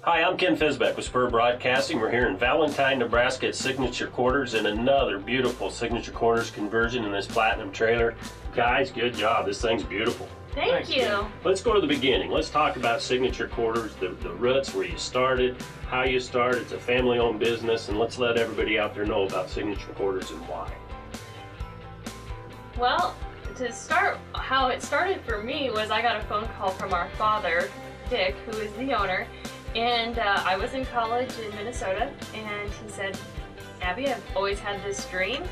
Hi, I'm Ken Fisbeck with Spur Broadcasting. We're here in Valentine, Nebraska at Signature Quarters and another beautiful Signature Quarters conversion in this Platinum trailer. Guys, good job. This thing's beautiful. Thank you. Let's go to the beginning. Let's talk about Signature Quarters, the roots, where you started, how you started. It's a family-owned business, and let's let everybody out there know about Signature Quarters and why. Well, to start, how it started for me was I got a phone call from our father, Dick, who is the owner, and I was in college in Minnesota, and he said, Abby, I've always had this dream,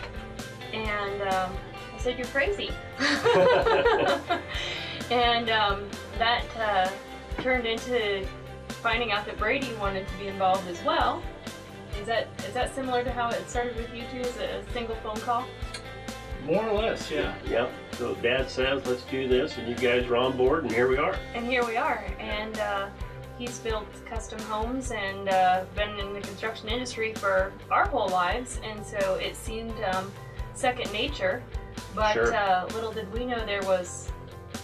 and I said, you're crazy. And that turned into finding out that Brady wanted to be involved as well. Is that similar to how it started with you two, as a single phone call? More or less, yeah. Yep. So Dad says, let's do this, and you guys are on board, and here we are. And here we are. And he's built custom homes and been in the construction industry for our whole lives, and so it seemed second nature. But Sure. Little did we know there was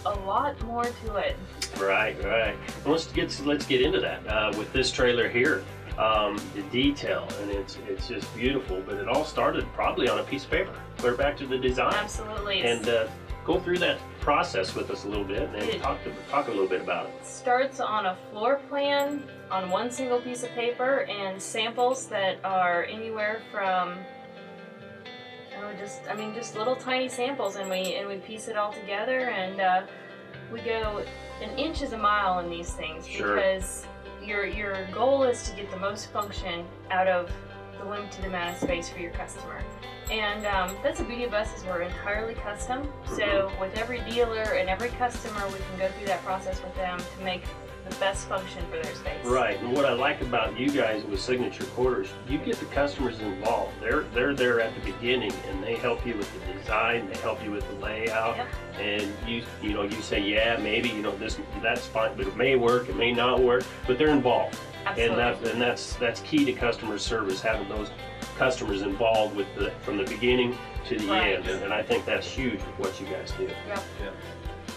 a lot more to it. Right. Well, let's get into that with this trailer here. The detail, and it's just beautiful. But it all started probably on a piece of paper. Clear back to the design. Absolutely. And go through that process with us a little bit, and talk a little bit about it. Starts on a floor plan on one single piece of paper and samples that are anywhere from just little tiny samples, and we piece it all together, and we go an inch is a mile in these things. Sure. Because your goal is to get the most function out of the limited amount of space for your customer. And that's the beauty of us, is we're entirely custom. So with every dealer and every customer, we can go through that process with them to make the best function for their space. Right, and what I like about you guys with Signature Quarters, you get the customers involved. They're there at the beginning, and they help you with the design, they help you with the layout, Yep. and you say, yeah, maybe, that's fine, but it may work, it may not work, but they're involved. Absolutely. And that's key to customer service, having those customers involved from the beginning to the Right. end, and I think that's huge with what you guys do. Yep. Yeah.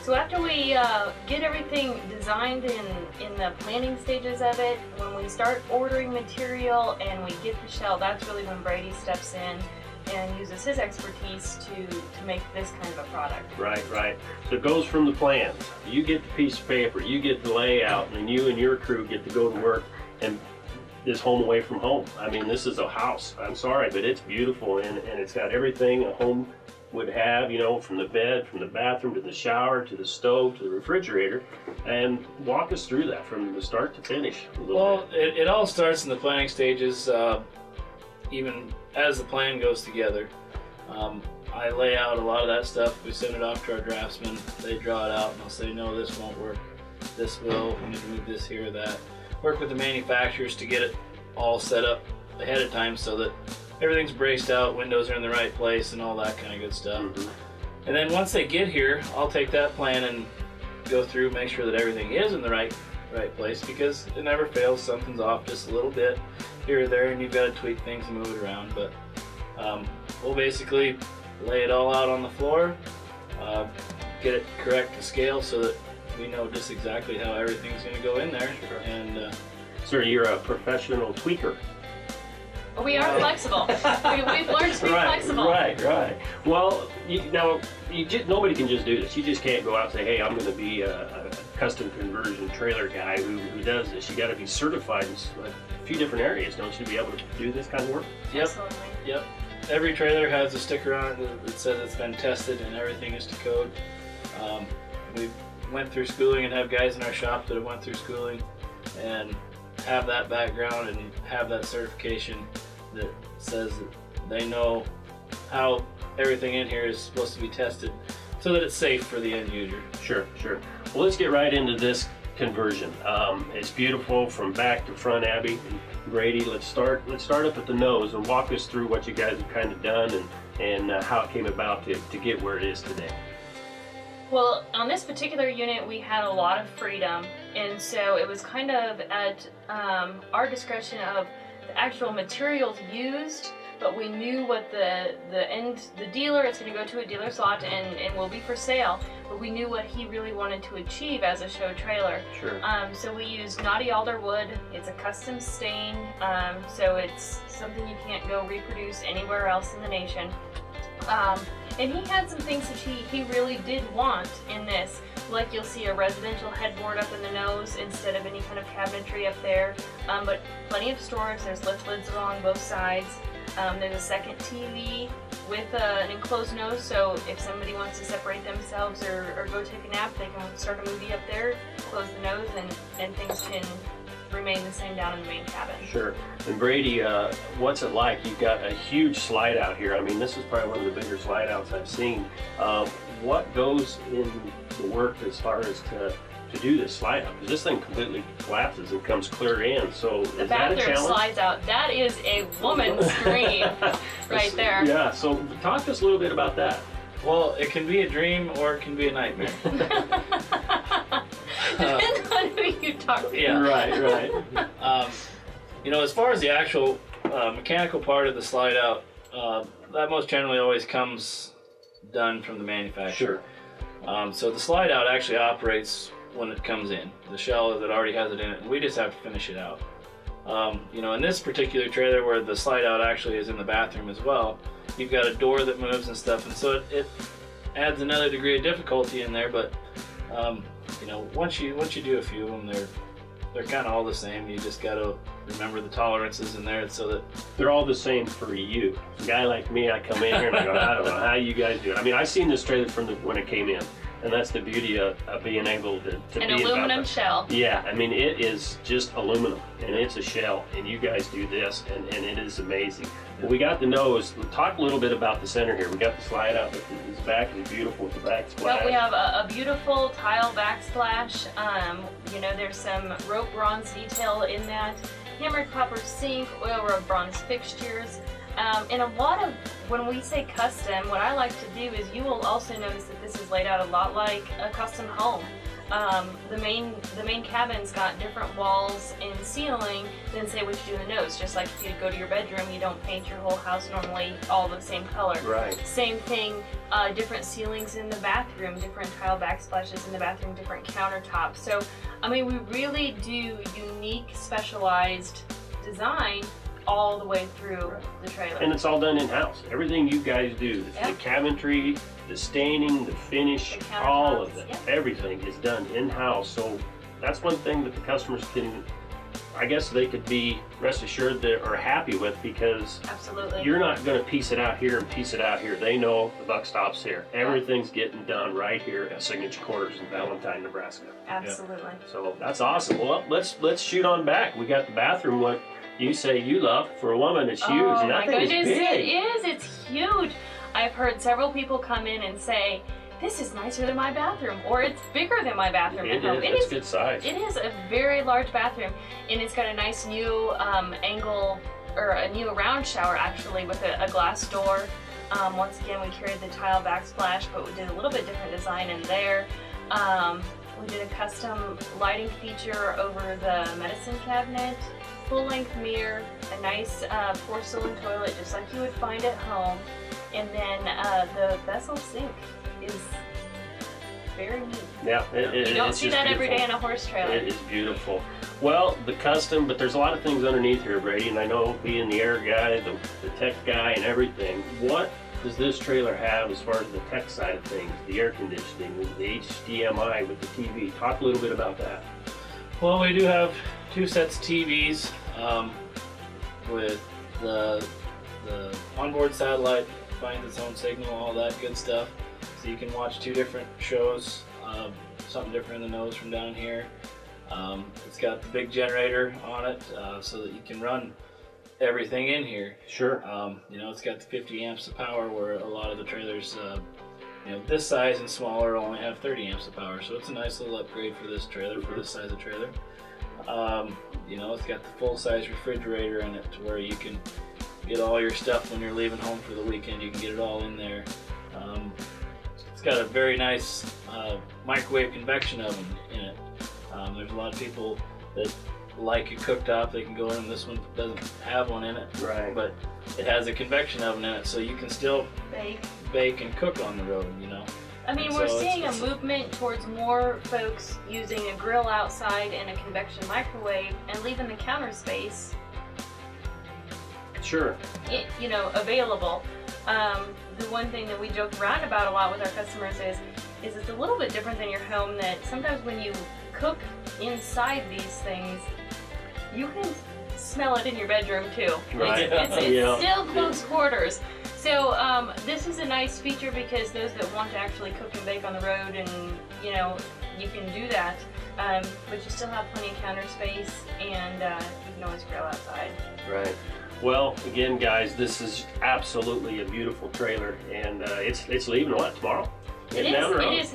So after we get everything designed in the planning stages of it, when we start ordering material and we get the shell, that's really when Brady steps in and uses his expertise to make this kind of a product. Right. So it goes from the plans. You get the piece of paper, you get the layout, and then you and your crew get to go to work and this home away from home. I mean, this is a house. I'm sorry, but it's beautiful, and it's got everything a home would have, from the bed, from the bathroom, to the shower, to the stove, to the refrigerator. And walk us through that from the start to finish a little bit. It all starts in the planning stages, even as the plan goes together. I lay out a lot of that stuff. We send it off to our draftsmen. They draw it out, and they'll say, no, this won't work. This will. We need to move this here or that. Work with the manufacturers to get it all set up ahead of time so that everything's braced out, windows are in the right place, and all that kind of good stuff. And then once they get here, I'll take that plan and go through, make sure that everything is in the right place, because it never fails. Something's off just a little bit here or there, and you've got to tweak things and move it around. But we'll basically lay it all out on the floor, get it correct to scale so that we know just exactly how everything's going to go in there. Sure. And So you're a professional tweaker. We are flexible. We've learned to be flexible. Right. Well, nobody can just do this. You just can't go out and say, hey, I'm going to be a custom conversion trailer guy who does this. You got to be certified in a few different areas, don't you, to be able to do this kind of work? Yep. Absolutely. Yep. Every trailer has a sticker on it that says it's been tested and everything is to code. We went through schooling and have guys in our shop that have went through schooling and have that background and have that certification that says that they know how everything in here is supposed to be tested so that it's safe for the end user. Sure. Well, let's get right into this conversion. It's beautiful from back to front, Abby and Brady. Let's start up at the nose and walk us through what you guys have kind of done and how it came about to get where it is today. Well, on this particular unit, we had a lot of freedom, and so it was kind of at our discretion of the actual materials used, but we knew what the dealer, it's going to go to a dealer's lot and will be for sale, but we knew what he really wanted to achieve as a show trailer. Sure. So we used knotty alder wood. It's a custom stain, so it's something you can't go reproduce anywhere else in the nation. And he had some things that he really did want in this, like you'll see a residential headboard up in the nose instead of any kind of cabinetry up there, but plenty of storage. There's lift lids along both sides. There's a second TV with an enclosed nose, so if somebody wants to separate themselves or go take a nap, they can start a movie up there, close the nose, and things can remain the same down in the main cabin. Sure. And Brady, what's it like? You've got a huge slide out here. I mean, this is probably one of the bigger slide outs I've seen. What goes in the work as far as to do this slide out? Because this thing completely collapses and comes clear in. So The is that a bathroom challenge? slides out. That is a woman's dream right there. Yeah. So talk to us a little bit about that. Well, it can be a dream or it can be a nightmare. Depends on who you talk to. Yeah. Right. You know, as far as the actual mechanical part of the slide out, that most generally always comes done from the manufacturer. Sure. So the slide out actually operates when it comes in. The shell that already has it in it, and we just have to finish it out. You know, in this particular trailer where the slide out actually is in the bathroom as well, you've got a door that moves and stuff, and so it adds another degree of difficulty in there. But you know, once you do a few of them, they're kind of all the same. You just got to remember the tolerances in there so that They're all the same for you. A guy like me, I come in here and I go, I don't know how you guys do it. I mean, I've seen this trailer from when it came in, and that's the beauty of being able to An be aluminum about shell. Yeah, I mean, it is just aluminum, and it's a shell, and you guys do this, and it is amazing. Well, we got the nose. We'll talk a little bit about the center here. We got the slide out, but his back is beautiful with the backsplash. But we have a beautiful tile backsplash. You know, there's some rope bronze detail in that. Hammered copper sink, oil rub bronze fixtures. And a lot of, when we say custom, what I like to do is you will also notice that this is laid out a lot like a custom home. The main cabin's got different walls and ceiling than say what you do in the nose. Just like if you go to your bedroom, you don't paint your whole house normally all the same color. Right. Same thing, different ceilings in the bathroom, different tile backsplashes in the bathroom, different countertops. So, I mean, we really do unique, specialized design all the way through the trailer. And it's all done in-house. Everything you guys do, the cabinetry, the staining, the finish, The all of countertops, it, yep. everything is done in-house. So that's one thing that the customers can, I guess they could be rest assured that are happy with, because Absolutely. you're not going to piece it out here and piece it out here. They know the buck stops here. Everything's getting done right here at Signature Quarters in Valentine, Nebraska. Absolutely. So that's awesome. Well, let's shoot on back. We got the bathroom. What you say you love for a woman? It's huge. Oh And my that thing is goodness, big. it is. It's huge. I've heard several people come in and say, "This is nicer than my bathroom," or "It's bigger than my bathroom at home." It's good size. It is a very large bathroom, and it's got a nice new angle, or a new round shower actually, with a glass door. Once again, we carried the tile backsplash, but we did a little bit different design in there. We did a custom lighting feature over the medicine cabinet, full-length mirror, a nice porcelain toilet just like you would find at home, and then the vessel sink is very neat. Yeah, You don't it's see just that every beautiful. day in a horse trailer. It is beautiful. Well, the custom, but there's a lot of things underneath here, Brady, and I know being the air guy, the tech guy, and everything, what does this trailer have as far as the tech side of things, the air conditioning, the HDMI with the TV? Talk a little bit about that. Well, we do have two sets of TVs with the onboard satellite finds its own signal, all that good stuff. So you can watch two different shows, something different in the nose from down here. It's got the big generator on it so that you can run everything in here. Sure. You know, it's got the 50 amps of power, where a lot of the trailers, you know, this size and smaller only have 30 amps of power. So it's a nice little upgrade for this trailer, for this size of trailer. You know, it's got the full-size refrigerator in it to where you can get all your stuff when you're leaving home for the weekend. You can get it all in there. It's got a very nice microwave convection oven in it. There's a lot of people that like a cooktop, they can go in. This one doesn't have one in it, Right. but it has a convection oven in it, so you can still bake and cook on the road, you know. I mean, And we're so seeing it's- a movement towards more folks using a grill outside and a convection microwave and leaving the counter space, Sure. you know, available. The one thing that we joke around about a lot with our customers is it's a little bit different than your home, that sometimes when you cook inside these things, you can smell it in your bedroom too. Right. It's Yeah. still close quarters. So this is a nice feature because those that want to actually cook and bake on the road, and you know, you can do that, but you still have plenty of counter space, and you can always grill outside. Right. Well, again, guys, this is absolutely a beautiful trailer, and it's leaving what, tomorrow? Heading down the road? It is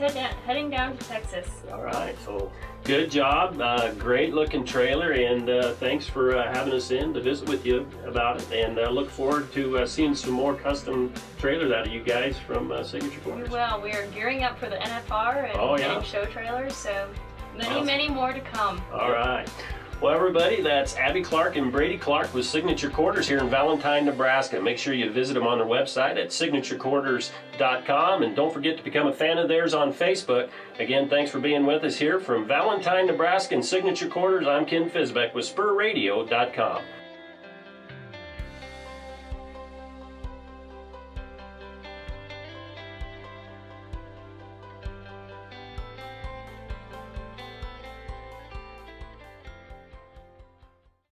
heading down to Texas. All right. So good job. Great looking trailer, and thanks for having us in to visit with you about it. And look forward to seeing some more custom trailers out of you guys from Signature We Quarters. will. We are gearing up for the NFR and, Oh, yeah. and show trailers, so many, Awesome. many more to come. All right. Well, everybody, that's Abby Clark and Brady Clark with Signature Quarters here in Valentine, Nebraska. Make sure you visit them on their website at signaturequarters.com, and don't forget to become a fan of theirs on Facebook. Again, thanks for being with us here from Valentine, Nebraska and Signature Quarters. I'm Ken Fisbeck with SpurRadio.com.